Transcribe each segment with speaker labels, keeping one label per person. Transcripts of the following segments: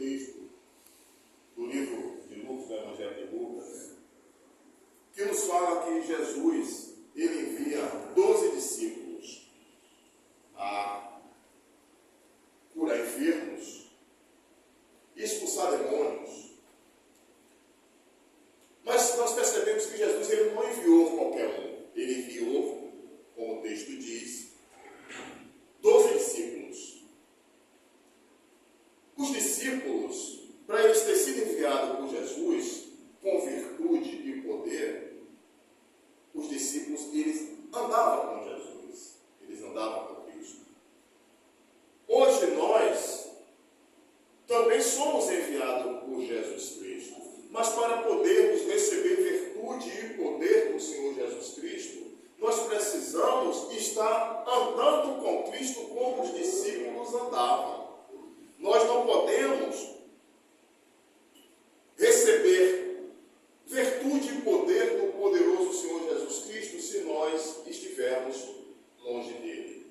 Speaker 1: texto do livro de Lucas, do Evangelho de Lucas, que nos fala que Jesus, ele envia 12 discípulos a curar enfermos, expulsar demônios. Mas nós percebemos que Jesus, ele não enviou qualquer um. Ele enviou, como o texto diz, 12 discípulos. Os discípulos, para eles terem sido enviados por Jesus com virtude e poder, os discípulos, eles andavam com Jesus. Eles andavam com Cristo. Hoje nós também somos enviados por Jesus Cristo. Mas para podermos receber virtude e poder do Senhor Jesus Cristo, nós precisamos estar andando com Cristo como os discípulos andavam. Nós não podemos receber virtude e poder do poderoso Senhor Jesus Cristo se nós estivermos longe dele.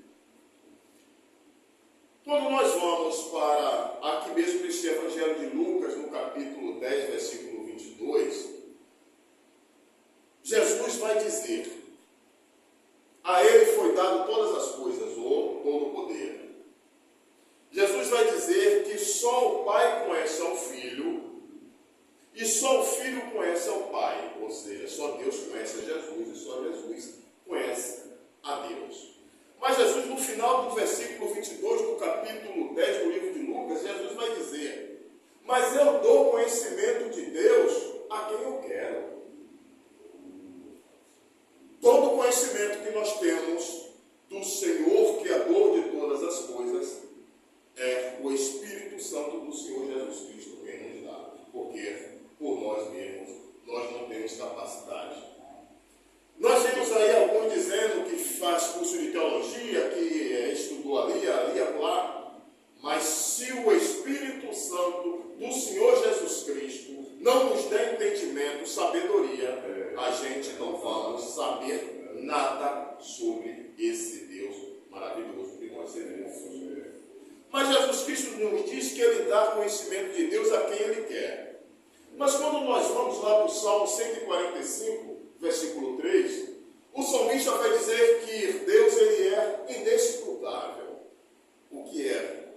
Speaker 1: Quando nós vamos para aqui mesmo neste Evangelho de Lucas, no capítulo 10, versículo 22, Jesus vai dizer: a ele foi dado todas as coisas, ou todo o poder. Jesus vai dizer que só o Pai conhece ao Filho, e só o Filho conhece ao Pai. Ou seja, só Deus conhece a Jesus, e só Jesus conhece a Deus. Mas Jesus, no final do versículo 22 do capítulo 10 do livro de Lucas, Jesus vai dizer: mas eu dou conhecimento de Deus a quem eu quero. Todo o conhecimento que nós temos do Senhor, Criador de todas as coisas, é o Espírito Santo do Senhor Jesus Cristo quem nos dá. Porque por nós mesmos, nós não temos capacidade. Nós vimos aí alguns dizendo que faz curso de teologia, que estudou ali acolá, mas se o Espírito Santo do Senhor Jesus Cristo não nos der entendimento, sabedoria, a gente não vamos saber nada sobre esse Deus maravilhoso que nós seremos. Mas Jesus Cristo nos diz que Ele dá conhecimento de Deus a quem Ele quer. Mas quando nós vamos lá para o Salmo 145, versículo 3, o salmista vai dizer que Deus, ele é inescrutável. O que é?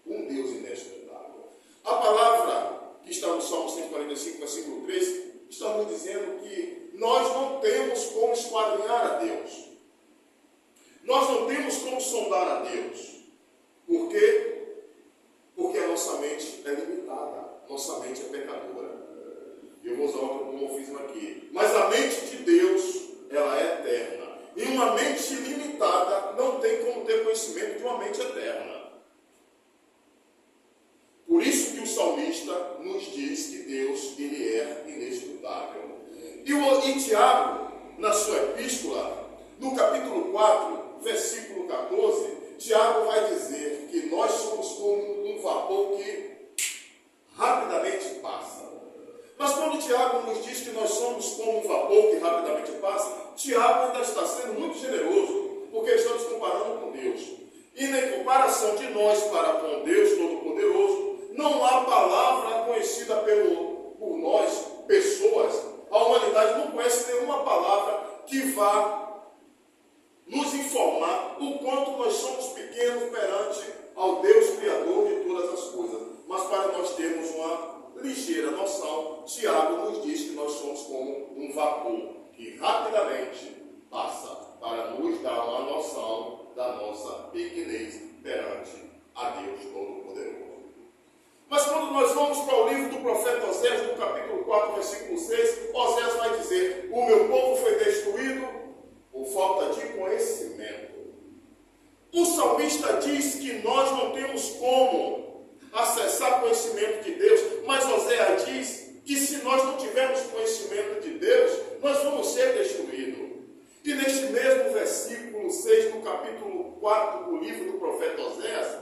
Speaker 1: Um Deus inescrutável. A palavra que está no Salmo 145, versículo 3, está nos dizendo que nós não temos como esquadrinhar a Deus. Nós não temos como sondar a Deus. Por quê? Porque a nossa mente é limitada. Nossa mente é pecadora. Eu vou usar outro morfismo aqui. Mas a mente de Deus, ela é eterna. E uma mente limitada não tem como ter conhecimento de uma mente eterna. Por isso que o salmista nos diz que Deus, ele é inescrutável. E Tiago, na sua epístola, no capítulo 4, versículo 14, Tiago vai dizer que nós somos como um vapor que rapidamente passa. Mas quando Tiago nos diz que nós somos como um vapor que rapidamente passa, Tiago ainda está sendo muito generoso, porque estamos comparando com Deus. E na comparação de nós para com Deus Todo-Poderoso, não há palavra conhecida por nós, pessoas. A humanidade não conhece nenhuma palavra que vá nos informar o quanto nós somos pequenos perante ao Deus Criador de todas as coisas. Mas para nós termos uma ligeira noção, Tiago nos diz que nós somos como um vapor que rapidamente passa, para nos dar uma noção da nossa pequenez perante a Deus Todo-Poderoso. Mas quando nós vamos para o livro do profeta Oséias, no capítulo 4, versículo 6, Oséias vai dizer: o meu povo foi destruído por falta de conhecimento. O salmista diz que nós não temos como acessar conhecimento de Deus, mas Oséias diz que se nós não tivermos conhecimento de Deus, nós vamos ser destruídos. E neste mesmo versículo 6, no capítulo 4 do livro do profeta Oséias,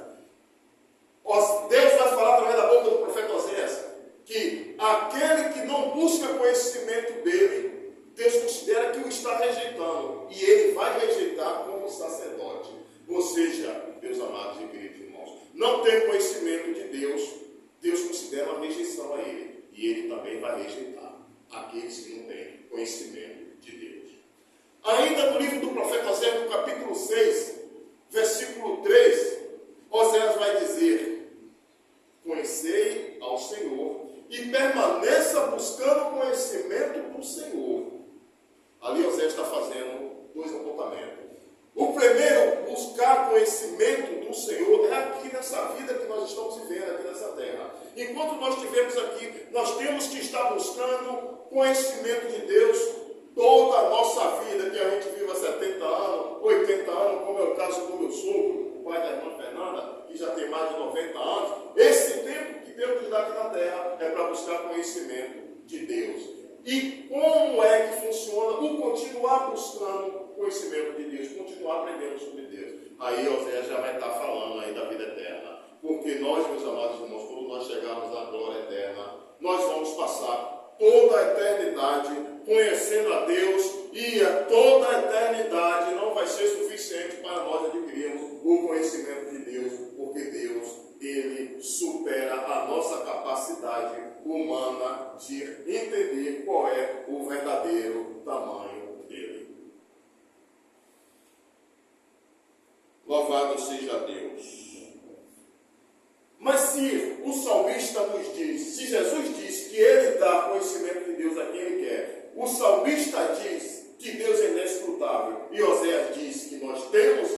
Speaker 1: Deus vai falar através da boca do profeta Oséias que aquele que não busca conhecimento dele, Deus considera que o está rejeitando, e ele vai rejeitar como sacerdote. Ou seja, meus amados e queridos irmãos, não ter conhecimento de Deus, Deus e ele também vai rejeitar aqueles que não têm conhecimento de Deus. Ainda no livro do profeta Oséias, no capítulo 6, versículo 3, Oséias vai dizer: conhecei ao Senhor e permaneça buscando o conhecimento do Senhor. Ali Oséias está fazendo dois apontamentos. O primeiro, buscar conhecimento do Senhor, é aqui nessa vida que nós estamos vivendo, aqui nessa terra. Enquanto nós estivermos aqui, nós temos que estar buscando conhecimento de Deus toda a nossa vida, que a gente viva 70 anos, 80 anos, como é o caso do meu sogro, o pai da irmã Fernanda, que já tem mais de 90 anos. Esse tempo que Deus nos dá aqui na terra é para buscar conhecimento de Deus. E como é que funciona o continuar buscando conhecimento de Deus, continuar aprendendo sobre Deus? Aí Oséias já vai estar falando aí da vida eterna. Porque nós, meus amados irmãos, quando nós chegarmos à glória eterna, nós vamos passar toda a eternidade conhecendo a Deus, e toda a eternidade não vai ser suficiente para nós adquirirmos o conhecimento de Deus, porque Deus, ele supera a nossa capacidade humana de entender qual é o verdadeiro tamanho dele. Louvado seja Deus. Mas se o salmista nos diz, se Jesus diz que ele dá conhecimento de Deus a quem ele quer, o salmista diz que Deus é inescrutável, e Oséias diz que nós temos